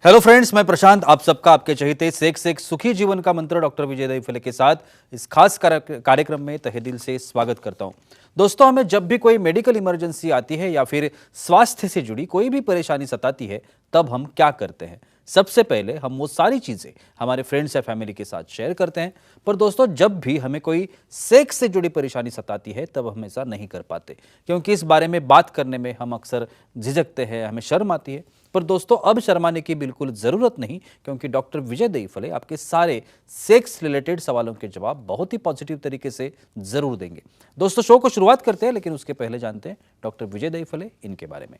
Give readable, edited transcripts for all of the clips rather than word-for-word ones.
Hello friends, मैं प्रशांत आप सबका आपके चहेते सेक्स एक सुखी जीवन का मंत्र डॉक्टर विजय दहीफले के साथ इस खास कार्यक्रम में तहे दिल से स्वागत करता हूं। दोस्तों, हमें जब भी कोई मेडिकल इमरजेंसी आती है या फिर स्वास्थ्य से जुड़ी कोई भी परेशानी सताती है, तब हम क्या करते हैं? सबसे पहले हम वो सारी चीजें हमारे फ्रेंड्स या फैमिली के साथ शेयर करते हैं। पर दोस्तों, जब भी हमें कोई सेक्स से जुड़ी परेशानी सताती है, तब हम ऐसा नहीं कर पाते, क्योंकि इस बारे में बात करने में हम अक्सर झिझकते हैं, हमें शर्म आती है। पर दोस्तों, अब शर्माने की बिल्कुल जरूरत नहीं, क्योंकि डॉक्टर विजय दहीफले आपके सारे सेक्स रिलेटेड सवालों के जवाब बहुत ही पॉजिटिव तरीके से जरूर देंगे। दोस्तों, शो को शुरुआत करते हैं, लेकिन उसके पहले जानते हैं डॉक्टर विजय दहीफले इनके बारे में।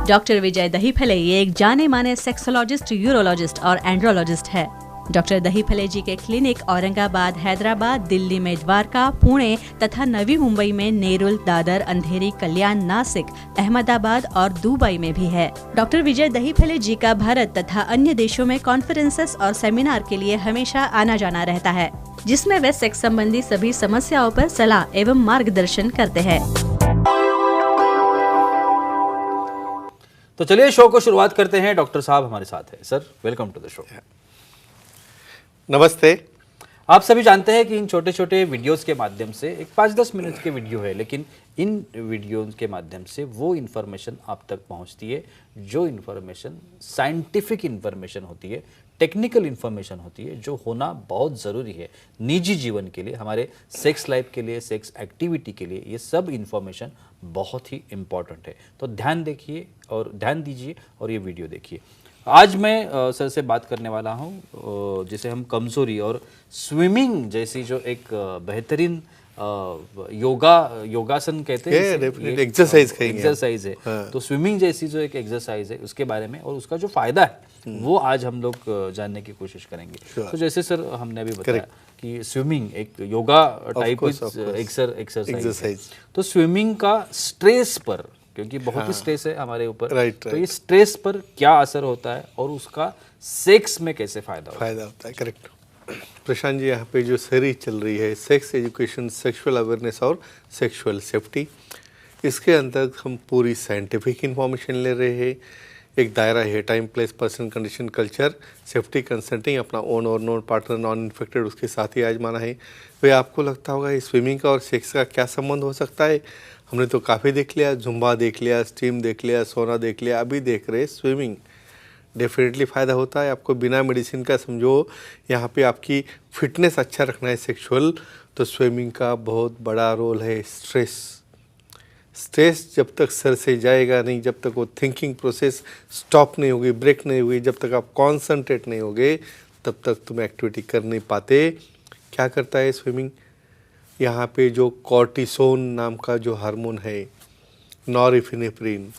डॉक्टर विजय दहीफले ये एक जाने माने सेक्सोलॉजिस्ट, यूरोलॉजिस्ट और एंड्रोलॉजिस्ट है। डॉक्टर दहीफले जी के क्लिनिक औरंगाबाद, हैदराबाद, दिल्ली में द्वारका, पुणे तथा नवी मुंबई में नेरुल, दादर, अंधेरी, कल्याण, नासिक, अहमदाबाद और दुबई में भी है। डॉक्टर विजय दहीफले जी का भारत तथा अन्य देशों में कॉन्फ्रेंसेस और सेमिनार के लिए हमेशा आना जाना रहता है, जिसमें वे सेक्स संबंधी सभी समस्याओं पर सलाह एवं मार्गदर्शन करते हैं। तो चलिए शो को शुरुआत करते हैं। डॉक्टर साहब हमारे साथ है। Sir, welcome to the show. नमस्ते। आप सभी जानते हैं कि इन छोटे छोटे वीडियोस के माध्यम से, एक 5-10 मिनट के वीडियो है, लेकिन इन वीडियोस के माध्यम से वो इन्फॉर्मेशन आप तक पहुंचती है जो इन्फॉर्मेशन साइंटिफिक इन्फॉर्मेशन होती है, टेक्निकल इन्फॉर्मेशन होती है, जो होना बहुत ज़रूरी है निजी जीवन के लिए, हमारे सेक्स लाइफ के लिए, सेक्स एक्टिविटी के लिए। ये सब इन्फॉर्मेशन बहुत ही इम्पॉर्टेंट है। तो ध्यान दीजिए और ये वीडियो देखिए। आज मैं सर से बात करने वाला हूँ जिसे हम कमजोरी और स्विमिंग जैसी जो एक बेहतरीन योगासन कहते हैं, एक्सरसाइज है। हाँ। तो स्विमिंग जैसी जो एक एक्सरसाइज है उसके बारे में और उसका जो फायदा है वो आज हम लोग जानने की कोशिश करेंगे। तो जैसे सर हमने अभी बताया कि स्विमिंग एक योगा टाइप एक्सरसाइज, तो स्विमिंग का स्ट्रेस पर, क्योंकि बहुत ही स्ट्रेस है हमारे ऊपर, तो ये स्ट्रेस पर क्या असर होता है और उसका सेक्स में कैसे फायदा होता है। करेक्ट प्रशांत जी, यहाँ पे जो सीरीज चल रही है सेक्स एजुकेशन, सेक्सुअल अवेयरनेस और सेक्सुअल सेफ्टी, इसके अंतर्गत हम पूरी साइंटिफिक इंफॉर्मेशन ले रहे हैं। एक दायरा है time, place, person, condition, culture, safety, consulting, अपना ओन और नॉन पार्टनर, नॉन इन्फेक्टेड, उसके साथ ही आजमाना है। तो आपको लगता होगा स्विमिंग का और सेक्स का क्या संबंध हो सकता है? हमने तो काफ़ी देख लिया, जुम्बा देख लिया, स्टीम देख लिया, सोना देख लिया, अभी देख रहे स्विमिंग। डेफिनेटली फ़ायदा होता है आपको, बिना मेडिसिन का। समझो यहाँ पे आपकी फिटनेस अच्छा रखना है सेक्सुअल, तो स्विमिंग का बहुत बड़ा रोल है। स्ट्रेस जब तक सर से जाएगा नहीं, जब तक वो थिंकिंग प्रोसेस स्टॉप नहीं होगी, ब्रेक नहीं होगी, जब तक आप कॉन्सनट्रेट नहीं होगे, तब तक तुम एक्टिविटी कर नहीं पाते। क्या करता है स्विमिंग? यहाँ पे जो कॉर्टिसोन नाम का जो हार्मोन है, नॉरएपिनेफ्रिन,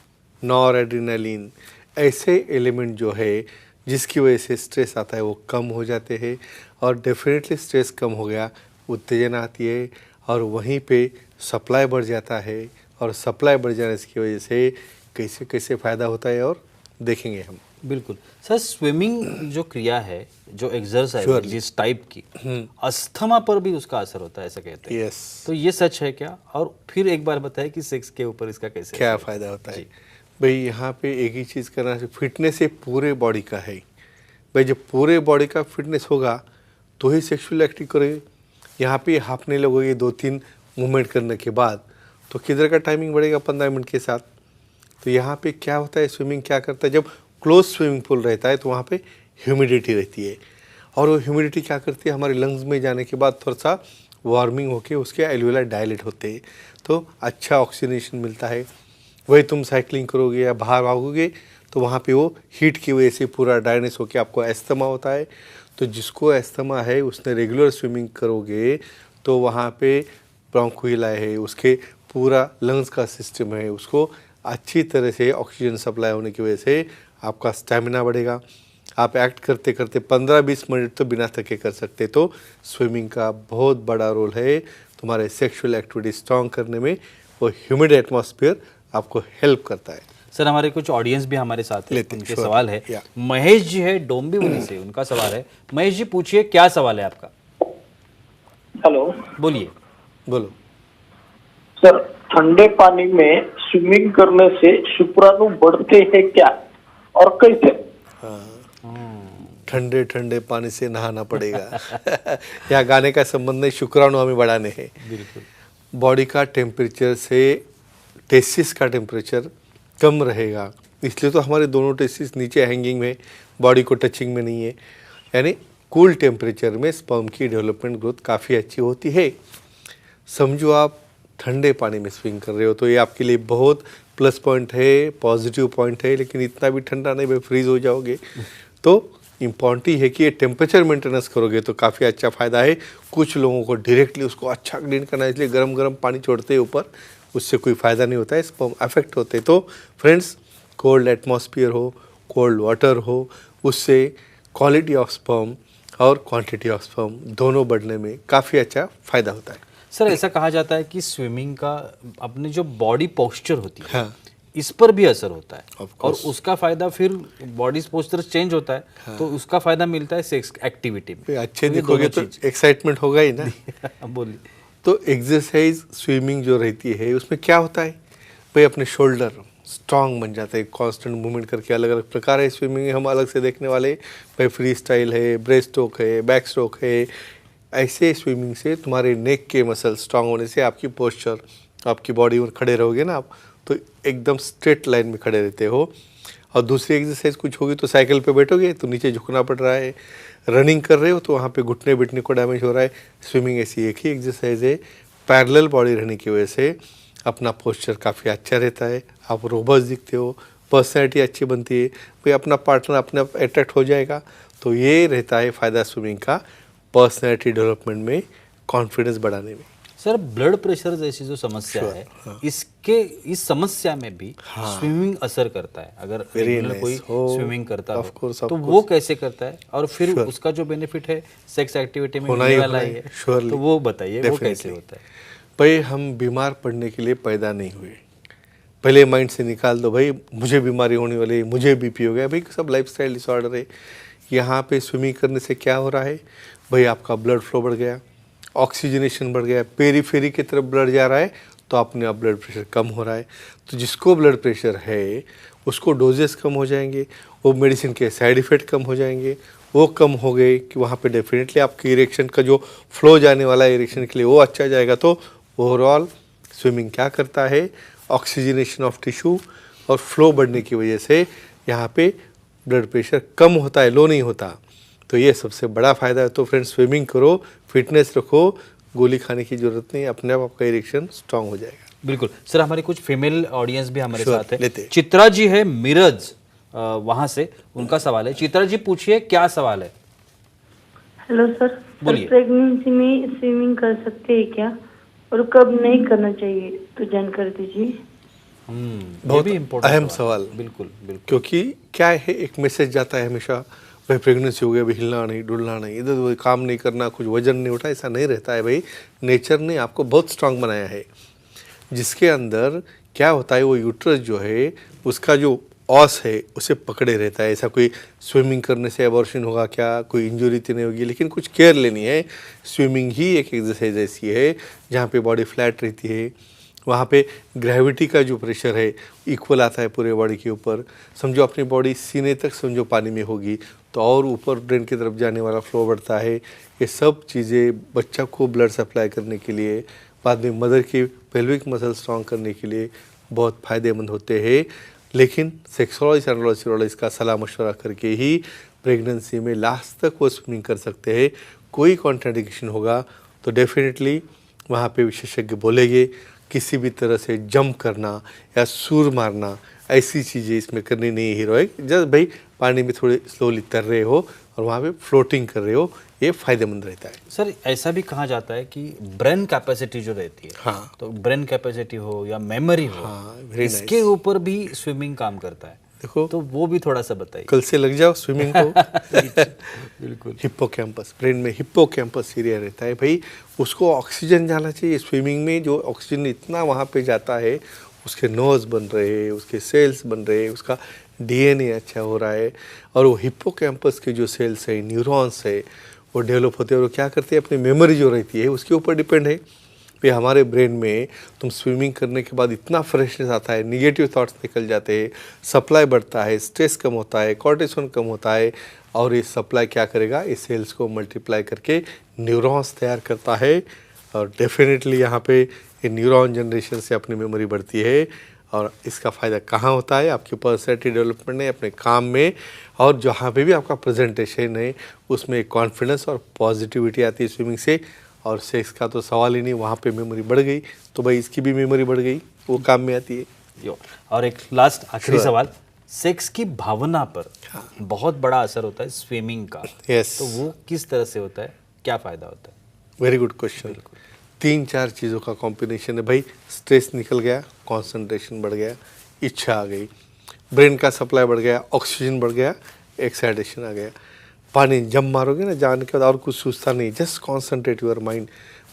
नॉरएड्रेनालिन, ऐसे एलिमेंट जो है जिसकी वजह से स्ट्रेस आता है वो कम हो जाते हैं। और डेफिनेटली स्ट्रेस कम हो गया, उत्तेजना आती है और वहीं पे सप्लाई बढ़ जाता है, और सप्लाई बढ़ जाने की वजह से कैसे कैसे फ़ायदा होता है और देखेंगे हम। बिल्कुल सर, स्विमिंग जो क्रिया है, जो एक्सरसाइज जिस टाइप की, अस्थमा पर भी उसका असर होता है ऐसा कहते हैं। तो ये सच है क्या? और फिर एक बार बताएं कि सेक्स के ऊपर इसका कैसे क्या फ़ायदा होता है? भाई यहाँ पे एक ही चीज़ करना है, फिटनेस ये पूरे बॉडी का है। भाई जब पूरे बॉडी का फिटनेस होगा तो ही सेक्सुअल एक्टिव करेंगे। यहाँ पे हाँफने लगोगे 2-3 मूवमेंट करने के बाद, तो किधर का टाइमिंग बढ़ेगा 15 मिनट के साथ। तो यहाँ पे क्या होता है, स्विमिंग क्या करता है, जब क्लोज स्विमिंग पूल रहता है तो वहाँ पे ह्यूमिडिटी रहती है, और वो ह्यूमिडिटी क्या करती है, हमारे लंग्स में जाने के बाद थोड़ा सा वार्मिंग होके उसके एल्वेओलाई डायलेट होते हैं, तो अच्छा ऑक्सीजनेशन मिलता है। वही तुम साइकिलिंग करोगे या बाहर भागोगे तो वहाँ पे वो हीट की वजह से पूरा ड्राइनेस होकर आपको एस्थमा होता है। तो जिसको एस्थमा है उसने रेगुलर स्विमिंग करोगे तो वहाँ पे ब्रोंकोइलाई है, उसके पूरा लंग्स का सिस्टम है, उसको अच्छी तरह से ऑक्सीजन सप्लाई होने की वजह से आपका स्टैमिना बढ़ेगा। आप एक्ट करते करते 15-20 मिनट तो बिना थके कर सकते। तो स्विमिंग का बहुत बड़ा रोल है तुम्हारे सेक्सुअल एक्टिविटी स्ट्रॉन्ग करने में। वो ह्यूमिड एटमॉस्फेयर आपको हेल्प करता है। सर, हमारे कुछ ऑडियंस भी हमारे साथ है, उनके सवाल है। महेश जी है डोंबिवली से, उनका सवाल है। महेश जी पूछिए, क्या सवाल है आपका? हेलो, बोलो सर ठंडे पानी में स्विमिंग करने से शुक्राणु बढ़ते हैं क्या और कैसे? ठंडे ठंडे पानी से नहाना पड़ेगा। यहाँ गाने का संबंध नहीं, शुक्राणु हमें बढ़ाने हैं। बिल्कुल। बॉडी का टेम्परेचर से टेस्टिस का टेम्परेचर कम रहेगा, इसलिए तो हमारे दोनों टेस्टिस नीचे हैंगिंग में, बॉडी को टचिंग में नहीं है। यानी कूल टेम्परेचर में स्पर्म की डेवलपमेंट ग्रोथ काफ़ी अच्छी होती है। समझो आप ठंडे पानी में स्विम कर रहे हो तो ये आपके लिए बहुत प्लस पॉइंट है, पॉजिटिव पॉइंट है, लेकिन इतना भी ठंडा नहीं, भाई फ्रीज हो जाओगे। तो इम्पॉर्टेंट ही है कि ये टेम्परेचर मेंटेनेंस करोगे तो काफ़ी अच्छा फ़ायदा है। कुछ लोगों को डायरेक्टली उसको अच्छा क्लीन करना है, इसलिए गरम गरम पानी छोड़ते हैं ऊपर, उससे कोई फ़ायदा नहीं होता है, स्पर्म अफेक्ट होते। तो फ्रेंड्स, कोल्ड एटमॉस्फेयर हो, कोल्ड वाटर हो, उससे क्वालिटी ऑफ स्पर्म और क्वांटिटी ऑफ स्पर्म दोनों बढ़ने में काफ़ी अच्छा फ़ायदा होता है। सर ऐसा कहा जाता है कि स्विमिंग का अपनी जो बॉडी पोस्चर होती है, हाँ, इस पर भी असर होता है Of और course. उसका फायदा फिर बॉडी पोस्चर चेंज होता है तो उसका फायदा मिलता है सेक्स एक्टिविटी में। भाई अच्छे तो ये दिखोगे दोनों तो एक्साइटमेंट होगा ही ना। अब बोलिए। तो एक्सरसाइज स्विमिंग जो रहती है उसमें क्या होता है, भाई अपने शोल्डर स्ट्रांग बन जाते हैं, कांस्टेंट मूवमेंट करके। अलग अलग प्रकार है स्विमिंग, हम अलग से देखने वाले, भाई फ्री स्टाइल है, ब्रेस्ट स्ट्रोक है, बैक स्ट्रोक है। ऐसे स्विमिंग से तुम्हारे नेक के मसल स्ट्रांग होने से आपकी पोस्चर, आपकी बॉडी में खड़े रहोगे ना आप, तो एकदम स्ट्रेट लाइन में खड़े रहते हो। और दूसरी एक्सरसाइज कुछ होगी तो साइकिल पे बैठोगे तो नीचे झुकना पड़ रहा है, रनिंग कर रहे हो तो वहाँ पे घुटने बैठने को डैमेज हो रहा है। स्विमिंग ऐसी एक ही एक्सरसाइज है, पैरेलल बॉडी रहने की वजह से अपना पोस्चर काफ़ी अच्छा रहता है, आप रोबस्ट दिखते हो, पर्सनैलिटी अच्छी बनती है, भाई अपना पार्टनर अपने आप अट्रैक्ट हो जाएगा। तो ये रहता है फ़ायदा स्विमिंग का पर्सनैलिटी डेवलपमेंट में, कॉन्फिडेंस बढ़ाने में। सर ब्लड प्रेशर जैसी जो समस्या है, इसके इस समस्या में भी स्विमिंग असर करता है। अगर Very रेगुलर nice. कोई Oh, स्विमिंग करता of course, हो of तो course. वो कैसे करता है और फिर उसका जो बेनिफिट है सेक्स एक्टिविटी में होना मिलने ही वाला होना ही है, है, surely. तो वो बताइए वो कैसे Definitely. होता है? भाई हम बीमार पड़ने के लिए पैदा नहीं हुए, पहले माइंड से निकाल दो भाई मुझे बीमारी होने वाली है, मुझे बीपी हो गया, भाई सब लाइफस्टाइल डिसऑर्डर है। यहाँ पे स्विमिंग करने से क्या हो रहा है, भाई आपका ब्लड फ्लो बढ़ गया, ऑक्सीजनेशन बढ़ गया, पेरीफेरी की तरफ ब्लड जा रहा है, तो अपने आप ब्लड प्रेशर कम हो रहा है। तो जिसको ब्लड प्रेशर है उसको डोजेस कम हो जाएंगे, वो मेडिसिन के साइड इफ़ेक्ट कम हो जाएंगे, वो कम हो गए कि वहाँ पे डेफिनेटली आपकी इरेक्शन का जो फ्लो जाने वाला है इरेक्शन के लिए वो अच्छा जाएगा। तो ओवरऑल स्विमिंग क्या करता है, ऑक्सीजनेशन ऑफ टिश्यू और फ्लो बढ़ने की वजह से यहाँ पे ब्लड प्रेशर कम होता है, लो नहीं होता। तो ये सबसे बड़ा फ़ायदा है। तो फ्रेंड्स स्विमिंग करो, फिटनेस रखो, गोली खाने की ज़रूरत नहीं, अपने आप आपका इरेक्शन स्ट्रांग हो जाएगा। बिल्कुल। सर हमारी कुछ फीमेल ऑडियंस भी हमारे Sure, साथ है। लेते हैं। चित्रा जी है मिरज, वहां से उनका सवाल है। चित्रा जी पूछिए क्या सवाल है। हेलो सर, बोलिए। प्रेगनेंसी में स्विमिंग कर सकते हैं क्या और कब नहीं करना चाहिए, तो जानकारी दीजिए। ये बहुत भी इम्पोर्टेंट अहम सवाल। बिल्कुल बिल्कुल। क्योंकि क्या है, एक मैसेज जाता है हमेशा, भाई प्रेगनेंसी हो गया, अभी हिलना नहीं, डुलना नहीं, इधर उधर काम नहीं करना, कुछ वजन नहीं उठा, ऐसा नहीं रहता है। भाई नेचर ने आपको बहुत स्ट्रांग बनाया है, जिसके अंदर क्या होता है, वो यूट्रस जो है उसका जो ऑस है उसे पकड़े रहता है। ऐसा कोई स्विमिंग करने से अबॉर्शन होगा क्या, कोई इंजरी तो नहीं होगी, लेकिन कुछ केयर लेनी है। स्विमिंग ही एक एक्सरसाइज ऐसी है जहाँ पे बॉडी फ्लैट रहती है, वहाँ पे ग्रेविटी का जो प्रेशर है इक्वल आता है पूरे बॉडी के ऊपर। समझो अपनी बॉडी सीने तक समझो पानी में होगी तो और ऊपर ब्रेन की तरफ जाने वाला फ्लो बढ़ता है। ये सब चीज़ें बच्चा को ब्लड सप्लाई करने के लिए, बाद में मदर की पेल्विक मसल स्ट्रॉन्ग करने के लिए बहुत फ़ायदेमंद होते हैं। लेकिन सेक्सोलॉजिस्ट एंड्रोलॉजिस्ट का सलाह मशवरा करके ही प्रेगनेंसी में लास्ट तक वो स्विमिंग कर सकते हैं। कोई कॉन्ट्राडिक्शन होगा तो डेफिनेटली वहाँ पे विशेषज्ञ बोलेंगे किसी भी तरह से जंप करना या सूर मारना ऐसी चीज़ें इसमें करनी नहीं है। हीरोइक जस्ट भाई पानी में थोड़े स्लोली तर रहे हो और वहाँ पे फ्लोटिंग कर रहे हो, ये फ़ायदेमंद रहता है। सर ऐसा भी कहा जाता है कि ब्रेन कैपेसिटी जो रहती है, हाँ। तो ब्रेन कैपेसिटी हो या मेमोरी हो, हाँ, very इसके ऊपर भी स्विमिंग काम करता है। देखो तो वो भी थोड़ा सा बताइए। कल से लग जाओ स्विमिंग को। बिल्कुल। हिप्पोकैम्पस, ब्रेन में हिप्पोकैम्पस एरिया रहता है भाई, उसको ऑक्सीजन जाना चाहिए। स्विमिंग में जो ऑक्सीजन इतना वहाँ पे जाता है, उसके नर्व्स बन रहे हैं, उसके सेल्स बन रहे हैं, उसका डीएनए अच्छा हो रहा है, और वो हिप्पोकैम्पस के जो सेल्स है, न्यूरॉन्स है, वो डेवलप होते हैं और क्या करते हैं, अपनी मेमोरी जो रहती है उसके ऊपर डिपेंड है। भाई हमारे ब्रेन में तुम स्विमिंग करने के बाद इतना फ्रेशनेस आता है, निगेटिव थॉट्स निकल जाते हैं, सप्लाई बढ़ता है, स्ट्रेस कम होता है, कॉर्टिसोल कम होता है, और ये सप्लाई क्या करेगा, इस सेल्स को मल्टीप्लाई करके न्यूरॉन्स तैयार करता है। और डेफिनेटली यहाँ पे ये न्यूरॉन जनरेशन से अपनी मेमोरी बढ़ती है। और इसका फ़ायदा कहाँ होता है, आपकी पर्सनैलिटी डेवलपमेंट में, अपने काम में, और जहाँ पे भी आपका प्रेजेंटेशन है उसमें कॉन्फिडेंस और पॉजिटिविटी आती है स्विमिंग से। और सेक्स का तो सवाल ही नहीं, वहाँ पे मेमोरी बढ़ गई तो भाई इसकी भी मेमोरी बढ़ गई, वो काम में आती है। यो, और एक लास्ट आखिरी सवाल, सेक्स की भावना पर बहुत बड़ा असर होता है स्विमिंग का। Yes. तो वो किस तरह से होता है, क्या फ़ायदा होता है? Very good question. 3-4 चीज़ों का कॉम्बिनेशन है भाई। स्ट्रेस निकल गया, कंसंट्रेशन बढ़ गया, इच्छा आ गई, ब्रेन का सप्लाई बढ़ गया, ऑक्सीजन बढ़ गया, एक्साइटेशन आ गया। पानी जब मारोगे ना जाने के बाद और कुछ सोचता नहीं, just concentrate your mind.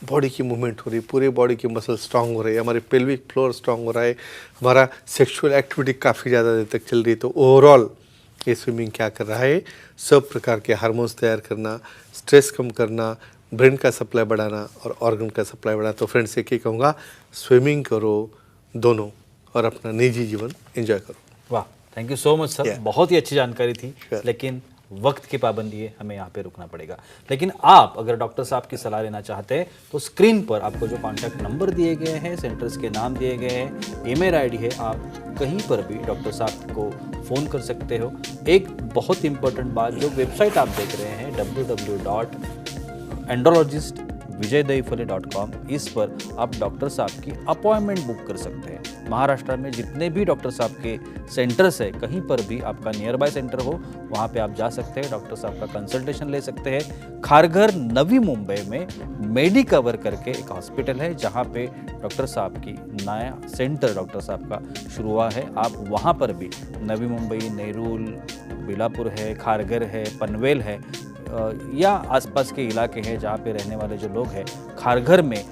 Body की मूवमेंट हो रही, पूरे बॉडी की मसल स्ट्रांग हो रही है, हमारे पेल्विक फ्लोर स्ट्रांग हो रहा है, हमारा सेक्सुअल एक्टिविटी काफ़ी ज़्यादा देर तक चल रही है। तो ओवरऑल ये स्विमिंग क्या कर रहा है, सब प्रकार के हार्मोन्स तैयार करना, स्ट्रेस कम करना, ब्रेन का सप्लाई बढ़ाना और ऑर्गन का सप्लाई बढ़ाना। तो फ्रेंड्स एक ही कहूँगा, स्विमिंग करो दोनों और अपना निजी जीवन एंजॉय करो। वाह, thank you so much sir, Yeah. बहुत ही अच्छी जानकारी थी। Sure. लेकिन वक्त की पाबंदी है, हमें यहाँ पे रुकना पड़ेगा। लेकिन आप अगर डॉक्टर साहब की सलाह लेना चाहते हैं तो स्क्रीन पर आपको जो कॉन्टैक्ट नंबर दिए गए हैं, सेंटर्स के नाम दिए गए हैं, ईमेल आईडी है, आप कहीं पर भी डॉक्टर साहब को फ़ोन कर सकते हो। एक बहुत इंपॉर्टेंट बात, जो वेबसाइट आप देख रहे हैं www.andrologist.vijaydaifale.com, इस पर आप डॉक्टर साहब की अपॉइंटमेंट बुक कर सकते हैं। महाराष्ट्र में जितने भी डॉक्टर साहब के सेंटर्स है, कहीं पर भी आपका नियर बाय सेंटर हो, वहाँ पे आप जा सकते हैं, डॉक्टर साहब का कंसल्टेशन ले सकते हैं। खारघर नवी मुंबई में मेडिकवर करके एक हॉस्पिटल है, जहाँ पे डॉक्टर साहब की नया सेंटर डॉक्टर साहब का शुरू हुआ है। आप वहाँ पर भी, नवी मुंबई, नेरूल, बिलापुर है, खारघर है, पनवेल है, या आसपास के इलाके हैं जहाँ पे रहने वाले जो लोग हैं, खारघर में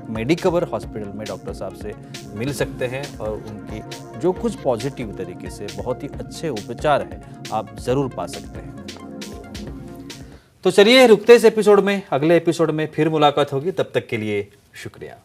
मेडिकवर हॉस्पिटल में डॉक्टर साहब से मिल सकते हैं और उनकी जो कुछ पॉजिटिव तरीके से बहुत ही अच्छे उपचार है आप ज़रूर पा सकते हैं। तो चलिए रुकते इस एपिसोड में, अगले एपिसोड में फिर मुलाकात होगी, तब तक के लिए शुक्रिया।